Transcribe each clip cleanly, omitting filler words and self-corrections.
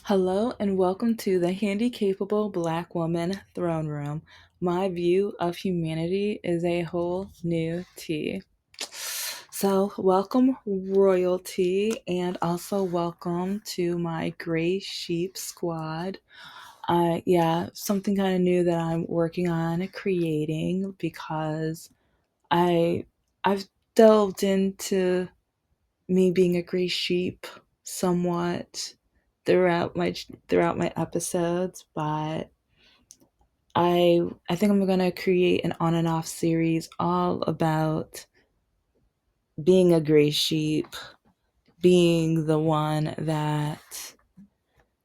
Hello and welcome to the Handicapable Black Woman Throne Room. My view of humanity is a whole new tea. So, welcome, royalty, and also welcome to my Gray Sheep squad. Something kind of new that I'm working on creating because I I've delved into me being a gray sheep somewhat throughout my episodes, but I think I'm gonna create an on and off series all about being a gray sheep, being the one that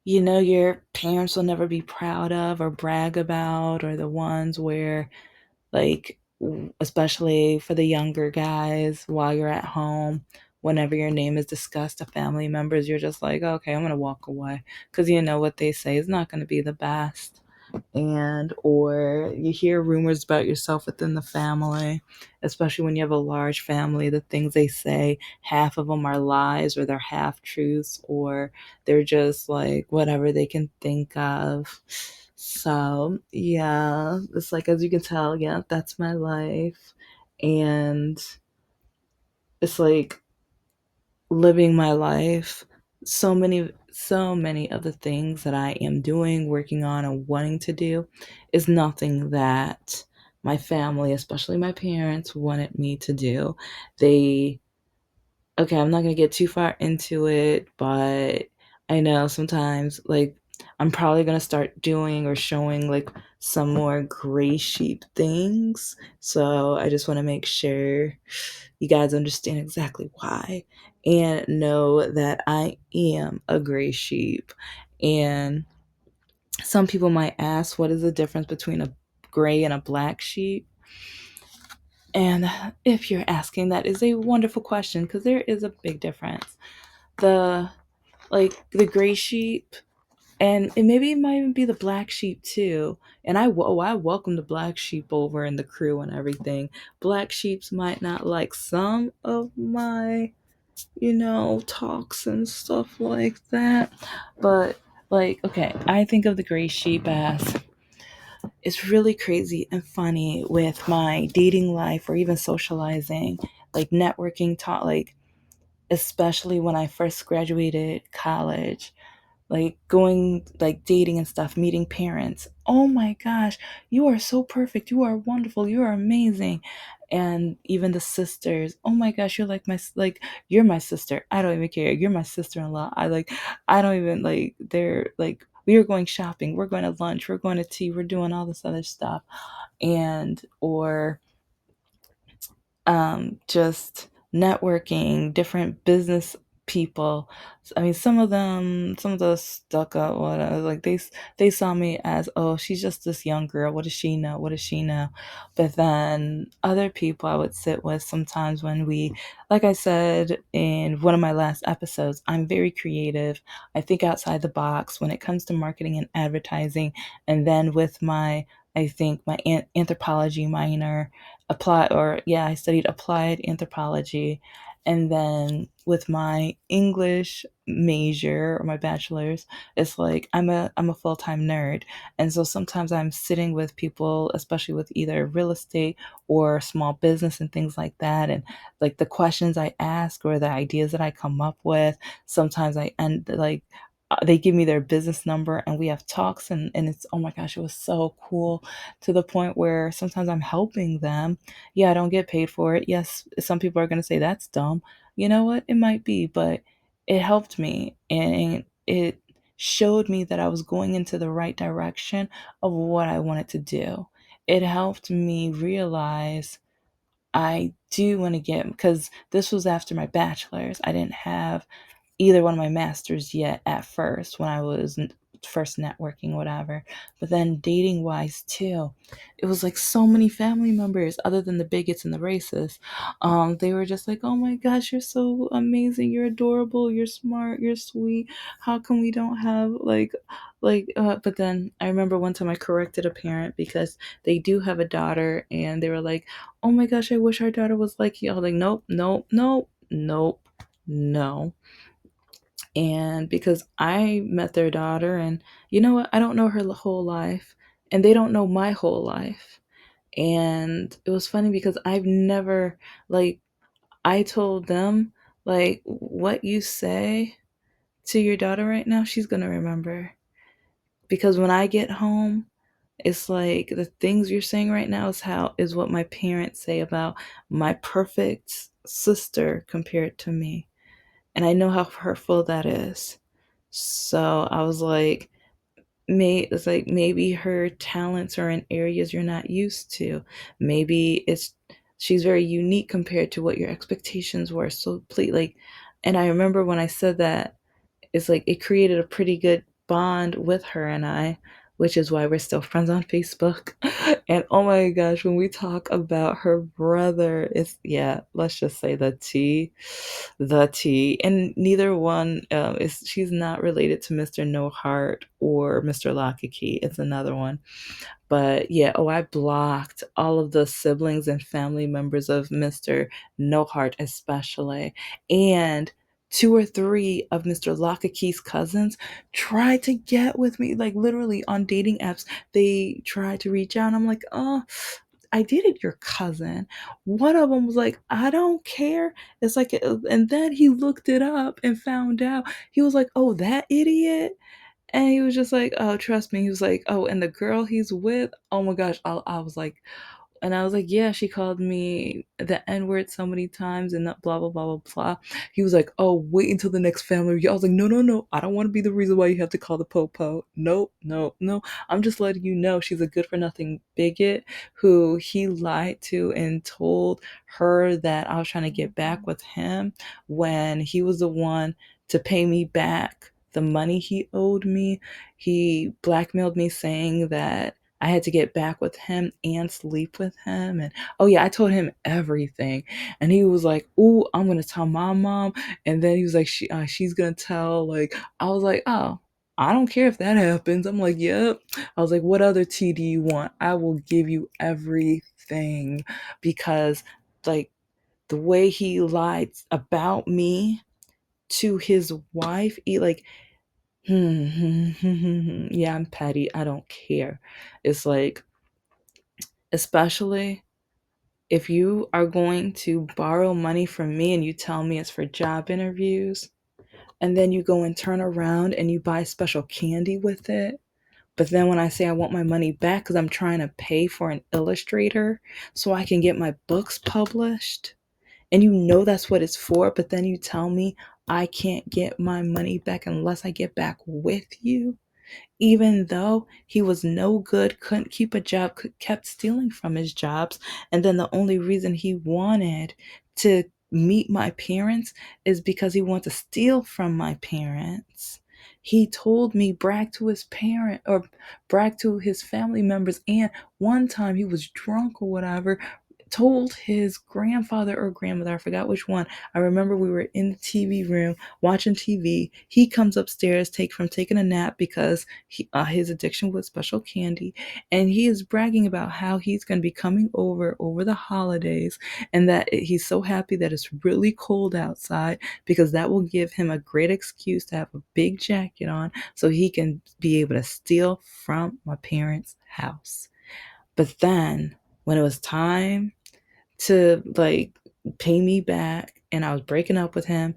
your parents will never be proud of or brag about, or the ones where, like, especially for the younger guys, while you're at home, whenever your name is discussed to family members, you're just like, okay, I'm gonna walk away because you know what they say is not going to be the best. And or you hear rumors about yourself within the family, especially when you have a large family. The things they say, half of them are lies, or they're half truths, or they're just like whatever they can think of. So yeah, it's like, as you can tell, yeah, that's my life. And it's like living my life. So many of the things that I am doing, working on, and wanting to do is nothing that my family, especially my parents, wanted me to do. They Okay, I'm not gonna get too far into it, but I know sometimes, like, I'm probably gonna start doing or showing like some more gray sheep things. So I just want to make sure you guys understand exactly why and know that I am a gray sheep. And some people might ask, what is the difference between a gray and a black sheep? And if you're asking, that is a wonderful question because there is a big difference. The the gray sheep, and maybe it might even be the black sheep too. And I welcome the black sheep over in the crew and everything. Black sheeps might not like some of my, talks and stuff like that. But, like, okay, I think of the gray sheep as, it's really crazy and funny with my dating life or even socializing, like networking, talk, like, especially when I first graduated college, like going, like dating and stuff, meeting parents. Oh my gosh, you are so perfect. You are wonderful. You are amazing. And even the sisters. Oh my gosh, you're like you're my sister. I don't even care. You're my sister-in-law. I don't even like, they're like, we are going shopping. We're going to lunch. We're going to tea. We're doing all this other stuff. And or just networking, different business people. I mean, some of those stuck up, whatever, like they saw me as, oh, she's just this young girl. What does she know? What does she know? But then other people I would sit with sometimes when like I said in one of my last episodes, I'm very creative. I think outside the box when it comes to marketing and advertising. And then with I think my anthropology minor, I studied applied anthropology. And then with my English major or my bachelor's, it's like I'm a full-time nerd. And so sometimes I'm sitting with people, especially with either real estate or small business and things like that, and like the questions I ask or the ideas that I come up with, sometimes I end like, they give me their business number and we have talks, and it's, oh my gosh, it was so cool, to the point where sometimes I'm helping them. Yeah, I don't get paid for it. Yes, some people are going to say that's dumb. You know what? It might be, but it helped me, and it showed me that I was going into the right direction of what I wanted to do. It helped me realize I do want to get, because this was after my bachelor's. I didn't have either one of my masters yet at first when I was first networking, whatever. But then dating wise too, it was like so many family members, other than the bigots and the racists. They were just like, oh my gosh, you're so amazing, you're adorable, you're smart, you're sweet. How come we don't have but then I remember one time I corrected a parent because they do have a daughter, and they were like, oh my gosh, I wish our daughter was like you. I was like, nope, nope, nope, nope, no. And because I met their daughter, and you know what? I don't know her whole life, and they don't know my whole life. And it was funny because I've never, like, I told them, like, what you say to your daughter right now, she's going to remember. Because when I get home, it's like the things you're saying right now is what my parents say about my perfect sister compared to me. And I know how hurtful that is. So I was like, it's like maybe her talents are in areas you're not used to. Maybe it's she's very unique compared to what your expectations were. So please, like, and I remember when I said that, it's like it created a pretty good bond with her and I, which is why we're still friends on Facebook. And oh my gosh, when we talk about her brother, it's, yeah, let's just say the T. And neither one is she's not related to Mr. No Heart or Mr. Lockakey. It's another one. But yeah, oh, I blocked all of the siblings and family members of Mr. No Heart, especially. And two or three of Mr. Lockakey's cousins tried to get with me, like literally on dating apps. They tried to reach out. I'm like, oh, I dated your cousin. One of them was like, I don't care. It's like, and then he looked it up and found out. He was like, oh, that idiot. And he was just like, "Oh, trust me." He was like, "Oh, and the girl he's with, oh my gosh." I was like, and I was like, "Yeah, she called me the N word so many times and that blah blah blah blah blah." He was like, "Oh, wait until the next family reunion." I was like, "No, no, no. I don't want to be the reason why you have to call the popo. No, no, no. I'm just letting you know she's a good for nothing bigot who he lied to and told her that I was trying to get back with him when he was the one to pay me back the money he owed me. He blackmailed me saying that I had to get back with him and sleep with him. And oh, yeah, I told him everything. And he was like, "Ooh, I'm going to tell my mom." And then he was like, she's going to tell. Like, I was like, "Oh, I don't care if that happens." I'm like, "Yep." I was like, "What other tea do you want? I will give you everything." Because, like, the way he lied about me to his wife, like, yeah, I'm petty. I don't care. It's like, especially if you are going to borrow money from me and you tell me it's for job interviews, and then you go and turn around and you buy special candy with it. But then when I say I want my money back because I'm trying to pay for an illustrator so I can get my books published, and you know that's what it's for, but then you tell me I can't get my money back unless I get back with you, even though he was no good, couldn't keep a job, kept stealing from his jobs. And then the only reason he wanted to meet my parents is because he wanted to steal from my parents. He told me brag to his parent or brag to his family members. And one time he was drunk or whatever, told his grandfather or grandmother, I forgot which one. I remember we were in the TV room watching TV. He comes upstairs from taking a nap because his addiction was special candy, and he is bragging about how he's going to be coming over the holidays, and that he's so happy that it's really cold outside because that will give him a great excuse to have a big jacket on so he can be able to steal from my parents' house. But then when it was time to, like, pay me back and I was breaking up with him,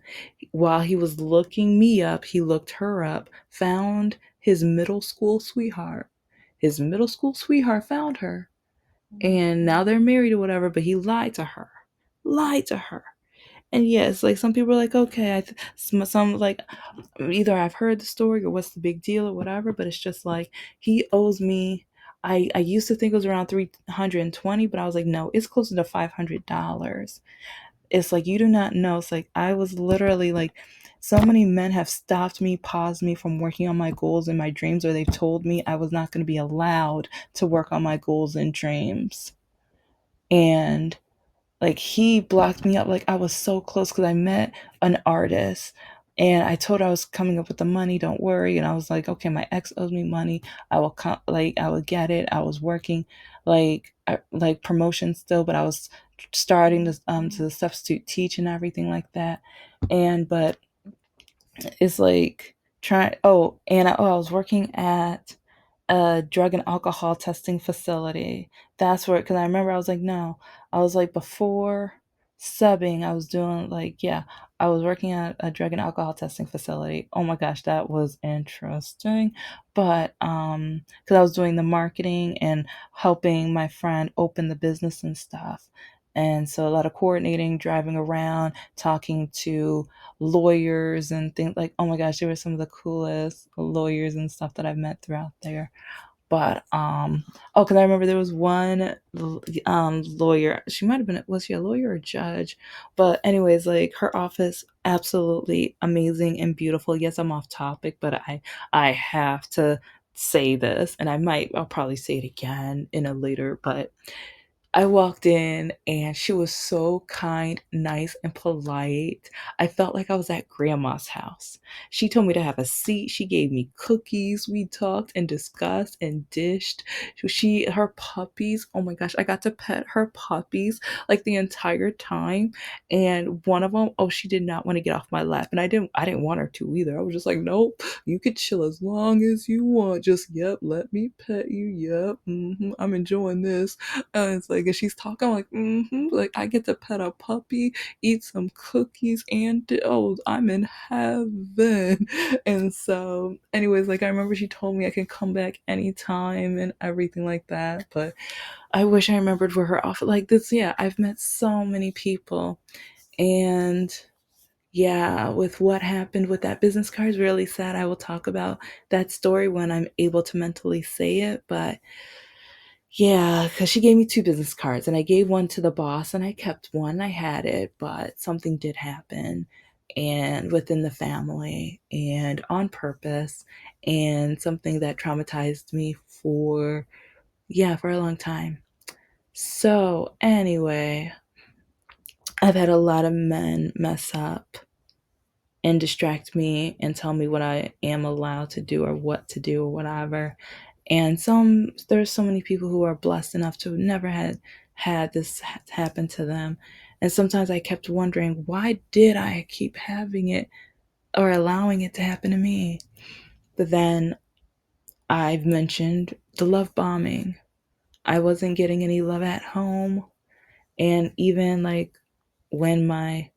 while he was looking me up, he looked her up, found his middle school sweetheart. His middle school sweetheart found her, and now they're married or whatever, but he lied to her. Lied to her. And yes, like, some people are like, okay, some like, either I've heard the story or what's the big deal or whatever, but it's just like he owes me. I used to think it was around 320, but I was like, no, it's closer to $500. It's like, you do not know. It's like I was literally like, so many men have stopped me, paused me from working on my goals and my dreams, or they've told me I was not going to be allowed to work on my goals and dreams. And like, he blocked me up. Like, I was so close because I met an artist and I told her I was coming up with the money, don't worry. And I was like, okay, my ex owes me money. I will come, like, I would get it. I was working like promotion still, but I was starting to substitute teach and everything like that. And but It's like trying. I was working at a drug and alcohol testing facility. That's where, because I remember I was like, no, I was like, before subbing, I was doing like, yeah, I was working at a drug and alcohol testing facility. Oh my gosh, that was interesting. But because I was doing the marketing and helping my friend open the business and stuff. And so a lot of coordinating, driving around, talking to lawyers and things like, oh my gosh, they were some of the coolest lawyers and stuff that I've met throughout there. But because I remember there was one lawyer. She might have been, was she a lawyer or a judge? But anyways, like her office, absolutely amazing and beautiful. Yes, I'm off topic, but I have to say this, and I'll probably say it again in a later, but I walked in and she was so kind, nice, and polite. I felt like I was at grandma's house. She told me to have a seat. She gave me cookies. We talked and discussed and dished. Her puppies, oh my gosh, I got to pet her puppies like the entire time. And one of them, oh, she did not want to get off my lap. And I didn't want her to either. I was just like, nope, you could chill as long as you want. Just, yep, let me pet you. Yep, I'm enjoying this. And it's like, and she's talking, I'm like, like I get to pet a puppy, eat some cookies, and oh, I'm in heaven. And so, anyways, like I remember she told me I can come back anytime and everything like that. But I wish I remembered where her office, like this. Yeah, I've met so many people, and yeah, with what happened with that business card is really sad. I will talk about that story when I'm able to mentally say it, but yeah, because she gave me two business cards, and I gave one to the boss, and I kept one. I had it, but something did happen, and within the family, and on purpose, and something that traumatized me for a long time. So, anyway, I've had a lot of men mess up and distract me and tell me what I am allowed to do or what to do or whatever. And there's so many people who are blessed enough to have never had this happen to them. And sometimes I kept wondering, why did I keep having it or allowing it to happen to me? But then I've mentioned the love bombing. I wasn't getting any love at home. And even like when my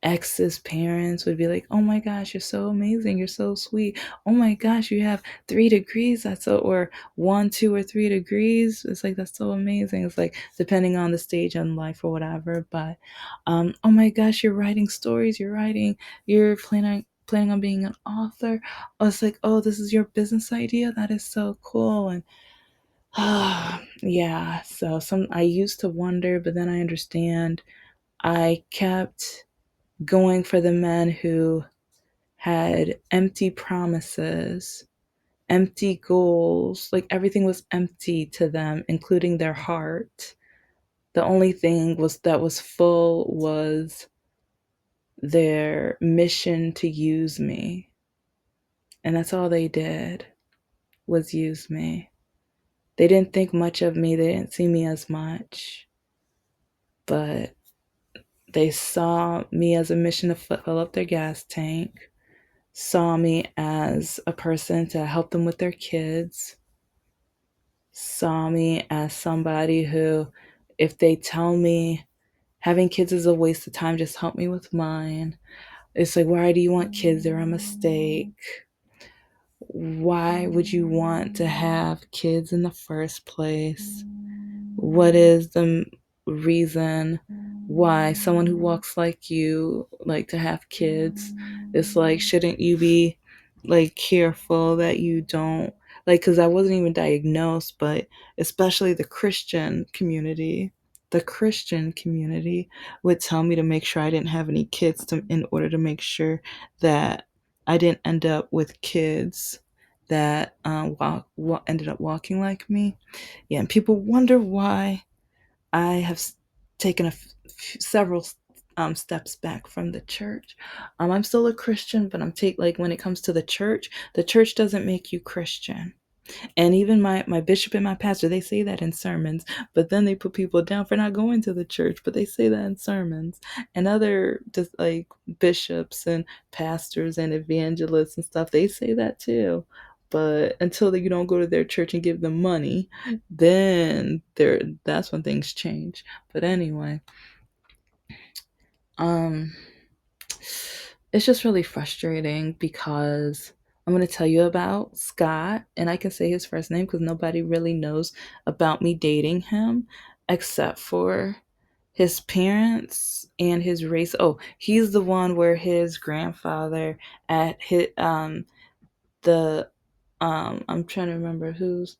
ex's parents would be like, "Oh my gosh, you're so amazing. You're so sweet. Oh my gosh, you have 3 degrees. That's so, or 1, 2, or 3 degrees. It's like, that's so amazing." It's like, depending on the stage in life or whatever. But, oh my gosh, you're writing stories. You're planning on being an author. Oh, it's like, oh, this is your business idea. That is so cool. And, yeah, so I used to wonder, but then I understand. I kept going for the men who had empty promises, empty goals, like everything was empty to them, including their heart. The only thing that was full was their mission to use me. And that's all they did, was use me. They didn't think much of me, they didn't see me as much, but they saw me as a mission to fill up their gas tank, saw me as a person to help them with their kids, saw me as somebody who, if they tell me having kids is a waste of time, just help me with mine. It's like, why do you want kids? They're a mistake. Why would you want to have kids in the first place? What is the reason why someone who walks like you like to have kids? It's like, shouldn't you be like careful that you don't, like, because I wasn't even diagnosed, but especially the Christian community would tell me to make sure I didn't have any kids, in order to make sure that I didn't end up with kids that ended up walking like me. Yeah, and people wonder why I have taken several steps back from the church. I'm still a Christian, but I'm when it comes to the church doesn't make you Christian. And even my bishop and my pastor, they say that in sermons, but then they put people down for not going to the church, but they say that in sermons. And other just like bishops and pastors and evangelists and stuff, they say that too. But until you don't go to their church and give them money, then that's when things change. But anyway, um it's just really frustrating because I'm going to tell you about Scott, and I can say his first name because nobody really knows about me dating him except for his parents and his race. Oh, he's the one where his grandfather at his the I'm trying to remember whose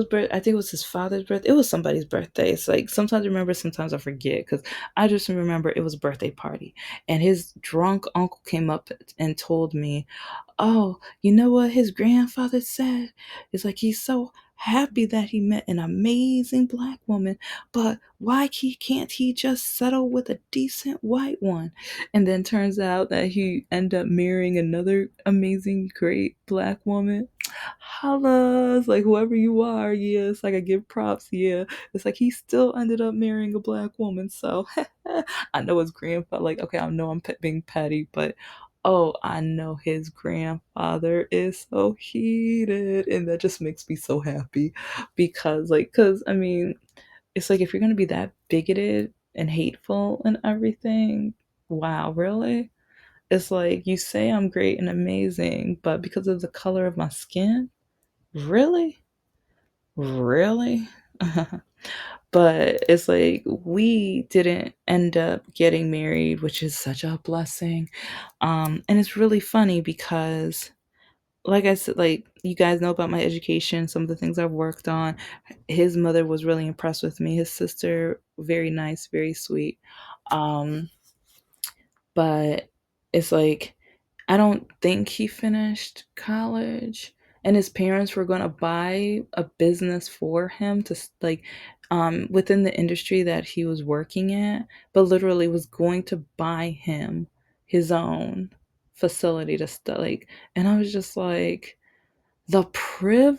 birth. I think it was his father's birthday. It was somebody's birthday. It's like sometimes I remember, sometimes I forget because I just remember it was a birthday party, and his drunk uncle came up and told me, "Oh, you know what his grandfather said? It's like he's so happy that he met an amazing black woman, but why can't he just settle with a decent white one?" And then turns out that he ended up marrying another amazing, great black woman. Holla, it's like whoever you are, yeah, it's like I give props, yeah. It's like he still ended up marrying a black woman, so I know his grandfather, like, okay, I know I'm being petty, but oh, I know his grandfather is so heated, and that just makes me so happy because I mean, it's like if you're gonna be that bigoted and hateful and everything, wow, really? It's like you say I'm great and amazing, but because of the color of my skin, really? Really? But it's like we didn't end up getting married, which is such a blessing. And it's really funny because like I said, like you guys know about my education, some of the things I've worked on. His mother was really impressed with me. His sister, very nice, very sweet. Um, but it's like I don't think he finished college, and his parents were going to buy a business for him to like within the industry that he was working at, but literally was going to buy him his own facility to like, and I was just like, the privilege,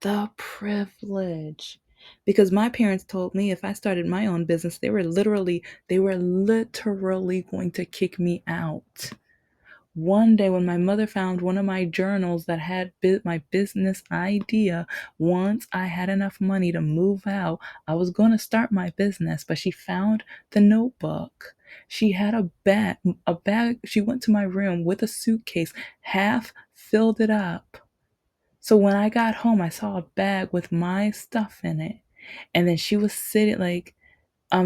the privilege. Because my parents told me if I started my own business, they were literally going to kick me out. One day, when my mother found one of my journals that had my business idea, once I had enough money to move out, I was going to start my business, but she found the notebook. She had a bag. She went to my room with a suitcase, half filled it up. So when I got home, I saw a bag with my stuff in it. And then she was sitting like,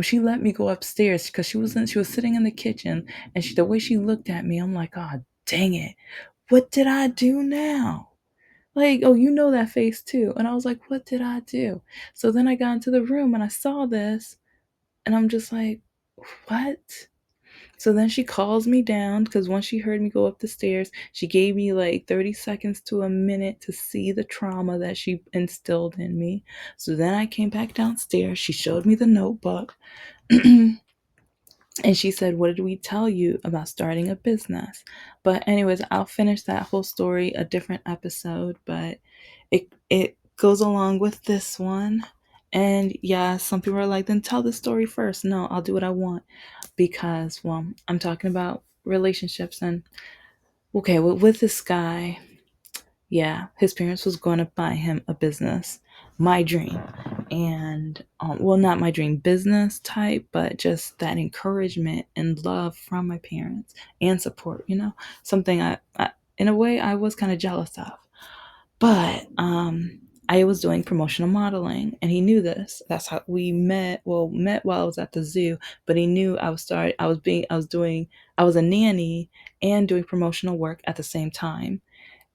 she let me go upstairs because she was sitting in the kitchen, and the way she looked at me, I'm like, oh dang it, what did I do now? Like, oh, you know that face too. And I was like, what did I do? So then I got into the room and I saw this, and I'm just like, what? So then she calls me down because once she heard me go up the stairs, she gave me like 30 seconds to a minute to see the trauma that she instilled in me. So then I came back downstairs. She showed me the notebook. And she said, what did we tell you about starting a business? But anyways, I'll finish that whole story a different episode, but it goes along with this one. And yeah, some people are like, then tell the story first. No, I'll do what I want because, well, I'm talking about relationships. And okay, with this guy, yeah, his parents was going to buy him a business, my dream. And well, not my dream business type, but just that encouragement and love from my parents and support, something I in a way I was kind of jealous of. But I was doing promotional modeling, and he knew this. That's how we met. Well, met while I was at the zoo, but he knew I was a nanny and doing promotional work at the same time.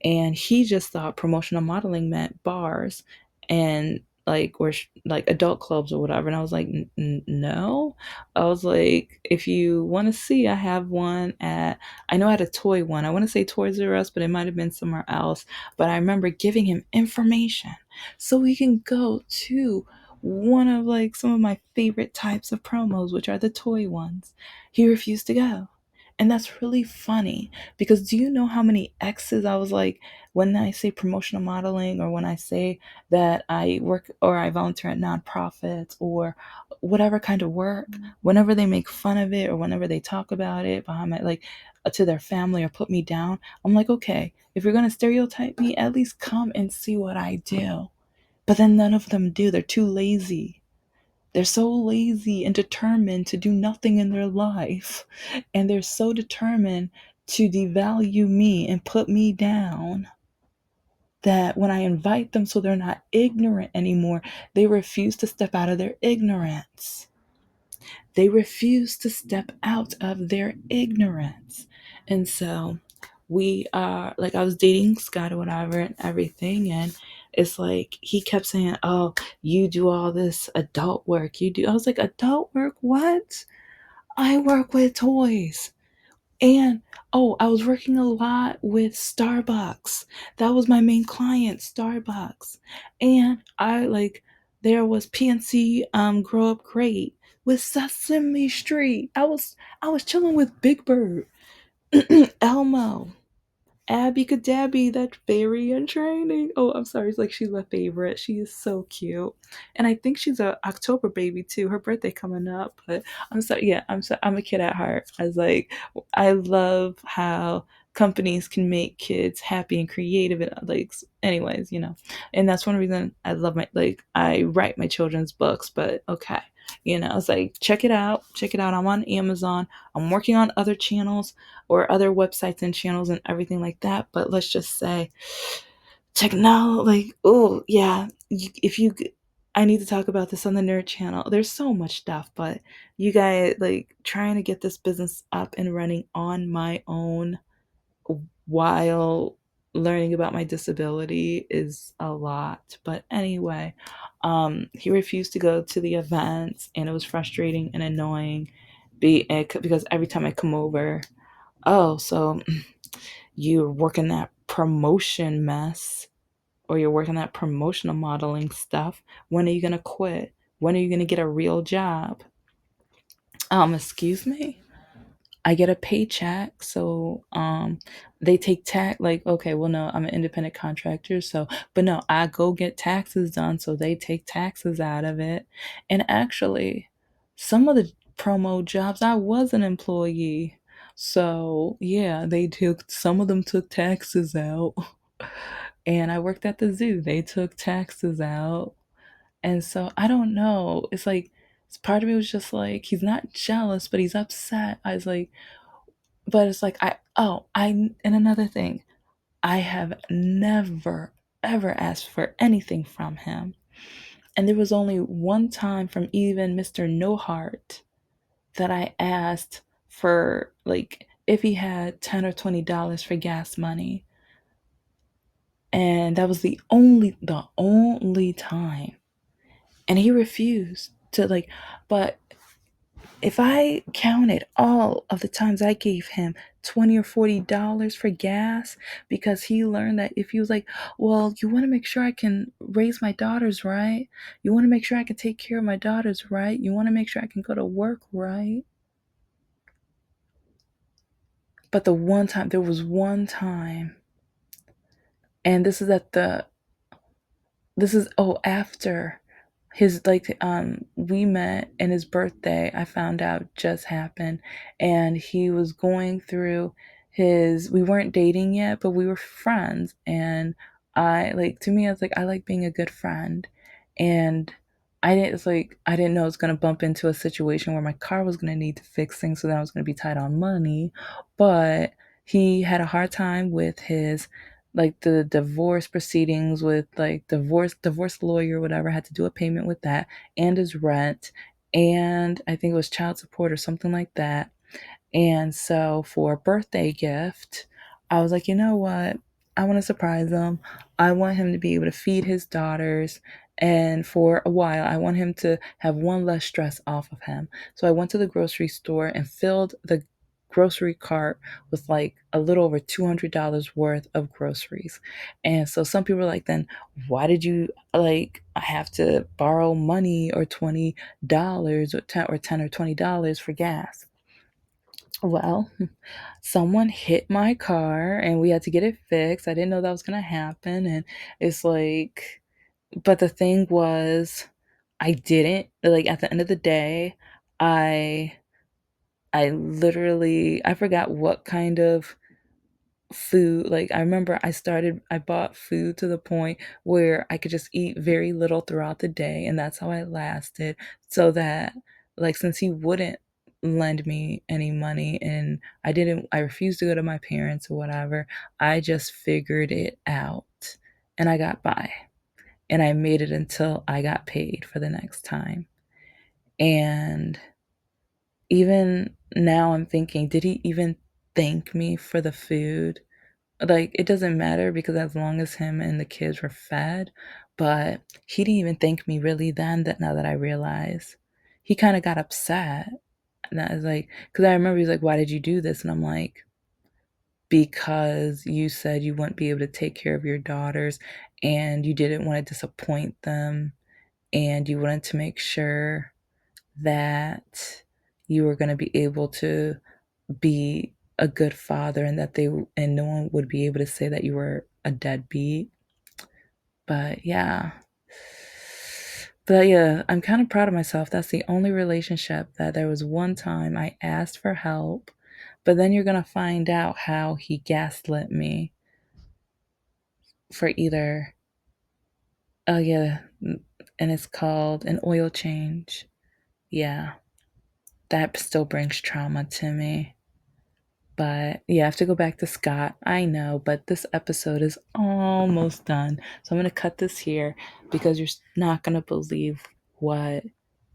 And he just thought promotional modeling meant bars and like or like adult clubs or whatever. And I was like, no. I was like, if you want to see, I have one at, I know I had a toy one, I want to say Toys R Us, but it might have been somewhere else. But I remember giving him information so we can go to one of like some of my favorite types of promos, which are the toy ones. He refused to go. And that's really funny because do you know how many X's I was like when I say promotional modeling or when I say that I work or I volunteer at nonprofits or whatever kind of work, whenever they make fun of it or whenever they talk about it behind my like to their family or put me down, I'm like, okay, if you're gonna stereotype me, at least come and see what I do. But then none of them do. They're too lazy. They're so lazy and determined to do nothing in their life. And they're so determined to devalue me and put me down that when I invite them so they're not ignorant anymore, they refuse to step out of their ignorance. They refuse to step out of their ignorance. And so we are like, I was dating Scott or whatever and everything. And it's like, he kept saying, oh, you do all this adult work. You do. I was like, adult work? What? I work with toys. And oh, I was working a lot with Starbucks. That was my main client, Starbucks. And I like there was PNC Grow Up Great with Sesame Street. I was chilling with Big Bird, Elmo. Abby Cadabby, that fairy in training. Oh, I'm sorry. It's like she's my favorite. She is so cute, and I think she's a October baby too. Her birthday coming up, but I'm sorry. Yeah, I'm a kid at heart. I was like, I love how companies can make kids happy and creative and like anyways, and that's one reason I love my like I write my children's books. But okay, it's like check it out. I'm on Amazon. I'm working on other channels or other websites and channels and everything like that. But let's just say technology, like, oh, yeah, if you, I need to talk about this on the Nerd channel. There's so much stuff, but you guys, like, trying to get this business up and running on my own while learning about my disability is a lot. But anyway, he refused to go to the events, and it was frustrating and annoying because every time I come over, oh, so you're working that promotion mess or you're working that promotional modeling stuff. When are you going to quit? When are you going to get a real job? Excuse me? I get a paycheck, so they take tax like okay, well no, I'm an independent contractor, so but no, I go get taxes done, so they take taxes out of it. And actually, some of the promo jobs I was an employee. So, yeah, they took some of them took taxes out. And I worked at the zoo. They took taxes out. And so I don't know. It's like part of me was just like he's not jealous, but he's upset. I was like but it's like and another thing, I have never ever asked for anything from him. And there was only one time from even Mr. No Heart that I asked for like if he had $10 or $20 for gas money. And that was the only time. And he refused to like but if I counted all of the times I gave him $20 or $40 for gas because he learned that if he was like, well, you want to make sure I can raise my daughters right? You want to make sure I can take care of my daughters right? You want to make sure I can go to work right? But there was one time, and this is after his like we met and his birthday I found out just happened, and he was going through his we weren't dating yet but we were friends, and I like to me I was like I like being a good friend, and I didn't know it was going to bump into a situation where my car was going to need to fixing, so then I was going to be tight on money. But he had a hard time with his like the divorce proceedings with like divorce lawyer whatever, had to do a payment with that and his rent, and I think it was child support or something like that. And so for a birthday gift, I was like, you know what? I want to surprise him. I want him to be able to feed his daughters. And for a while, I want him to have one less stress off of him. So I went to the grocery store and filled the grocery cart with like a little over $200 worth of groceries. And so some people were like, then why did you like I have to borrow money or $20 or 10 or $20 for gas? Well, someone hit my car and we had to get it fixed. I didn't know that was going to happen. And it's like, but the thing was, I didn't, like, at the end of the day, I, I literally, I forgot what kind of food. Like, I remember I bought food to the point where I could just eat very little throughout the day, and that's how I lasted. So that, like, since he wouldn't lend me any money and I refused to go to my parents or whatever, I just figured it out and I got by and I made it until I got paid for the next time. And even now I'm thinking, did he even thank me for the food? Like, it doesn't matter because as long as him and the kids were fed, but he didn't even thank me really then, that now that I realize. He kind of got upset. And I was like, because I remember he's like, why did you do this? And I'm like, because you said you wouldn't be able to take care of your daughters and you didn't want to disappoint them and you wanted to make sure that you were going to be able to be a good father and that they and no one would be able to say that you were a deadbeat. But yeah. But yeah, I'm kind of proud of myself. That's the only relationship that there was one time I asked for help, but then you're going to find out how he gaslit me for either, oh yeah, and it's called an oil change. Yeah, that still brings trauma to me. But yeah, I have to go back to Scott. I know, but this episode is almost done. So I'm going to cut this here because you're not going to believe what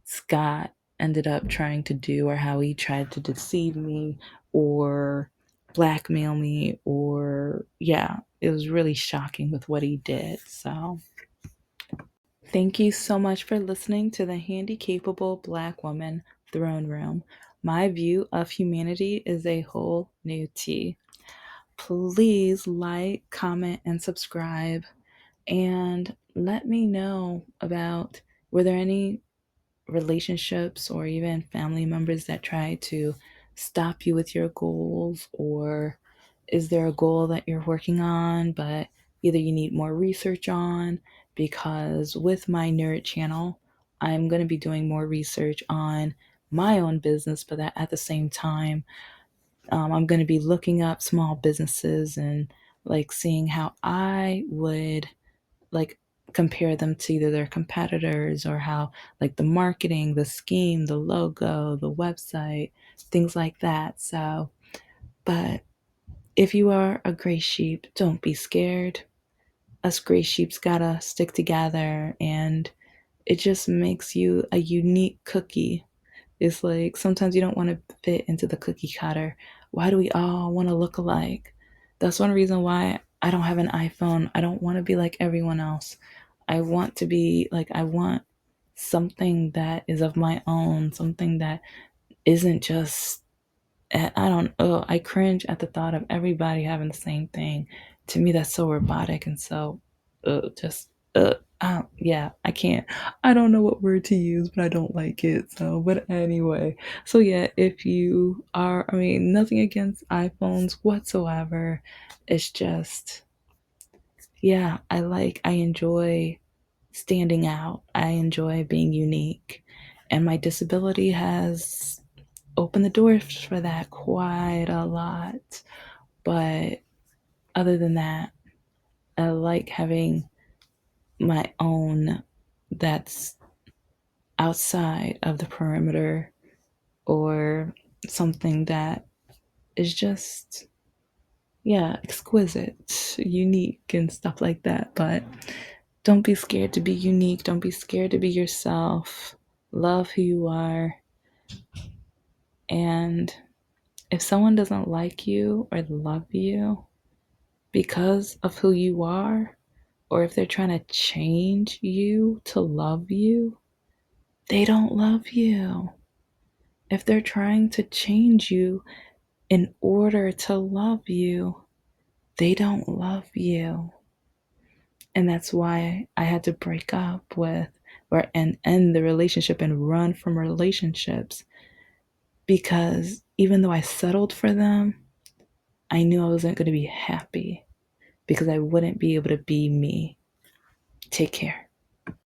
Scott ended up trying to do or how he tried to deceive me or blackmail me or yeah, it was really shocking with what he did. So thank you so much for listening to the Handicapable Black Woman Throne Room. My view of humanity is a whole new tea. Please like, comment, and subscribe. And let me know about, were there any relationships or even family members that try to stop you with your goals? Or is there a goal that you're working on, but either you need more research on? Because with my nerd channel, I'm going to be doing more research on my own business, but at the same time, I'm going to be looking up small businesses and like seeing how I would like compare them to either their competitors or how like the marketing, the scheme, the logo, the website, things like that. So, but if you are a gray sheep, don't be scared. Us gray sheeps gotta stick together and it just makes you a unique cookie. It's like sometimes you don't want to fit into the cookie cutter. Why do we all want to look alike? That's one reason why I don't have an iPhone. I don't want to be like everyone else. I want to be like, I want something that is of my own, something that isn't just, I don't, oh, I cringe at the thought of everybody having the same thing. To me, that's so robotic and so, just, yeah, I can't. I don't know what word to use, but I don't like it. So, but anyway, so yeah, if you are, I mean, nothing against iPhones whatsoever. It's just, yeah, I enjoy standing out. I enjoy being unique. And my disability has opened the doors for that quite a lot. But other than that, I like having my own that's outside of the perimeter or something that is just, yeah, exquisite, unique, and stuff like that. But don't be scared to be unique. Don't be scared to be yourself. Love who you are. And if someone doesn't like you or love you because of who you are, or if they're trying to change you to love you, they don't love you. If they're trying to change you in order to love you, they don't love you. And that's why I had to break up with or and end the relationship and run from relationships because even though I settled for them, I knew I wasn't going to be happy because I wouldn't be able to be me. Take care.